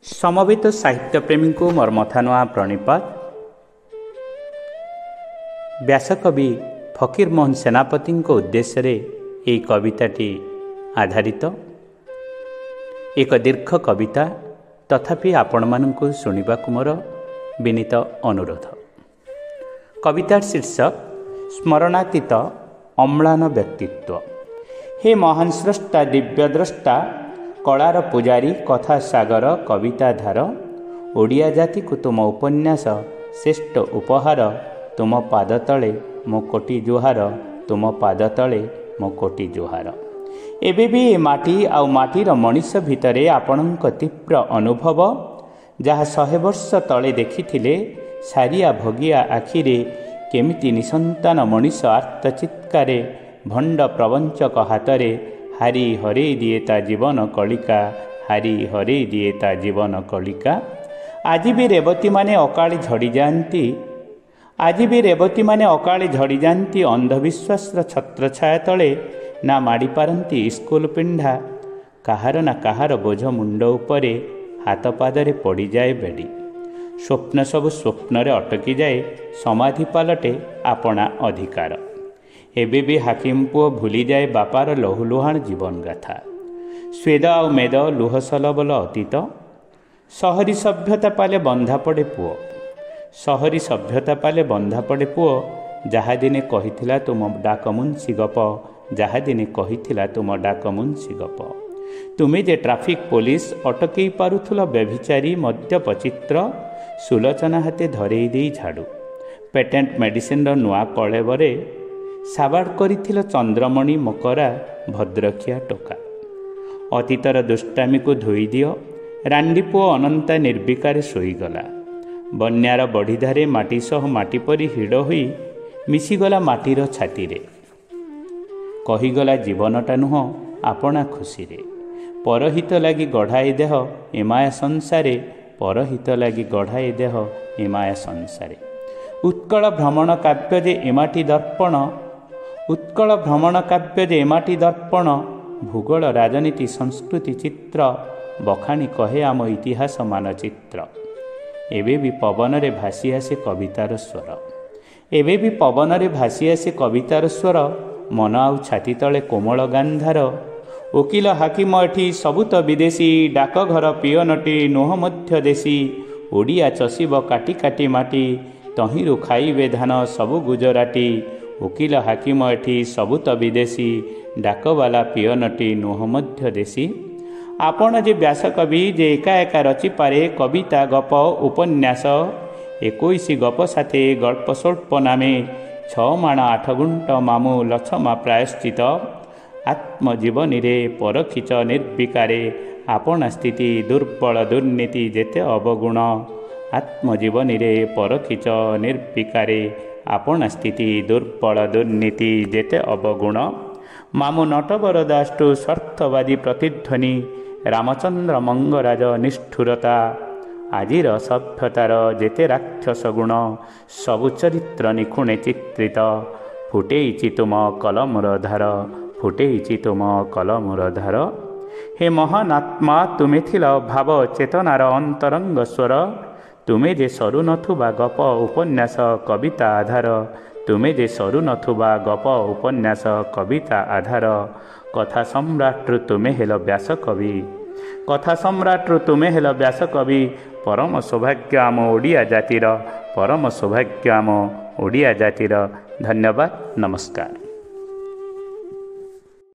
समवेत साहित्यप्रेमी को मोर मथानुआ प्रणिपात। व्यासकवि फकीरमोहन सेनापति उद्देश्य रे यह कविताटी आधारित एक दीर्घ कविता, तथापि आपण मानकु शुणिबाकु मोर विनीत अनुरोध। कवितार शीर्षक स्मरणातीत अम्लान व्यक्तित्व। हे महान स्रष्टा, दिव्यद्रष्टा, कलार पुजारी, कथा सागर, कविता धार, ओडिया जाति को तुम उपन्यास श्रेष्ठ उपहार। तुम पाद तले मो कोटी जुहार, तुम पाद तले मो कोटी जुहार। एबे भी ए माटी आउ माटीर मनीष भितरे आपणक तीव्र अनुभव, जहाँ 100 वर्ष तले देखिथिले सारिया भगिया आखिरे केमिति निसंतान मनीष आर्तचित्कारे भंड प्रवंचक हातरे हारी हरे दिए ता जीवन कलिका, हारी हरे दिए ता जीवन कलिका। आज भी रेवती माने अकाली झड़ी जाती, आज भी रेवती माने अकाली झड़ी जाती। अंधविश्वास छत्र छाया तले ना माड़ी पारती स्कूल पिंढा, काहार ना काहार बोझ मुंड उपरे हाथ पादरे पड़ी जाए बेड़ी। स्वप्न सब स्वप्न रे अटकी जाए, समाधि पालटे आपणा अधिकार। एबे भी हाकिम पुओ भूली जाए बापार लहुलुहाण जीवन गाथा। स्वेद आउ मेद लुह सलबल अतीत, सहरी सभ्यता पाले बंधा पड़े पुओ, सहरी सभ्यता पाले बंधा पड़े पुओ। जहा दिने कहिथिला तुम डाक मुंशी गप, जहा दिने कहिथिला तुम डाक मुंशी गप। तुमे जे ट्राफिक पुलिस अटकई पारुथुल व्यभिचारी मद्यप चित्र, सुलोचना हाथे धरेई देई झाड़ू। पेटेंट मेडिसिन नुआ कलेबरे साबाड़ करिथिल चंद्रमणि मकरा भद्रखिया टोका। अतीतर दुष्टामी को धोई दियो, रांडी पुओ अनंता निर्विकारे शोईगला। बन्यार बढ़ीधारे माटी सह माटी परी हिड़ होई मिशीगला माटीर छातीरे। कहीगला जीवनटा नुह आपणा खुशीरे, परहित लागी गढ़ाई देह एमाया संसारे, परहित लागी गढ़ाई देह एमाया संसारे। उत्कल भ्रमण काव्य जे एमाटी दर्पण, उत्कल भ्रमण काव्य जे एमाटी दर्पण। भूगोल राजनीति संस्कृति चित्र, बखाणी कहे आम इतिहास मानचित्र। एबे भी पवन रे भासी आसे कवितार स्वर, एबे भी पवन रे भासी आसे कवितार स्वर। मन आउ छाती तले कोमल गांधार। वकिल हाकिम एठी सबुत विदेशी, डाकघर पियनटी नुह मध्य देशी। ओडिया चषिब काटी काटी माटी, तहिरु खाइबे धान सबु गुजराटी। वकिल हाकिम एठी सबुत विदेशी, डाकवाला पियनटी नुह मध्य देशी। आपण जे व्यासकवि जे एका एका रचिपारे कविता गप उपन्यास 21 गप साथे गल्प स्वल्प नामे 6 माण 8 गुंट मामु लछमा प्रायश्चित। आत्मजीवनी रे परखिच निर्विकारे आपण स्थिति दुर्बल दुर्नीति जेते अवगुण। आत्मजीवनी रे परखिच निर्विकारे आपण स्थिति दुर्बल दुर्नीति जेते अवगुण। मामु नटवर दाष्टु स्वार्थवादी प्रतिध्वनि, रामचंद्र मंगराज निष्ठुरता। आजिर सभ्यतार जेते राक्षस गुण, सबु चरित्र निखुणे चित्रित। फुटेइछि तुम कलमर धार, फुटेइछि तुम कलमर धार। हे महान आत्मा, तुमे थिल भाव चेतनार अंतरंग स्वर। तुमे जे सरू नथुबा गप उपन्यास कविता आधार, तुमे जे सरू नथुबा गप उपन्यास कविता आधार। कथा सम्राट तुमे हेल व्यासकवि, कथा सम्राट तुमे हेल व्यासकवि। परम सौभाग्य आम ओडिया जातिर, परम सौभाग्य आम ओडिया जातिर। धन्यवाद, नमस्कार।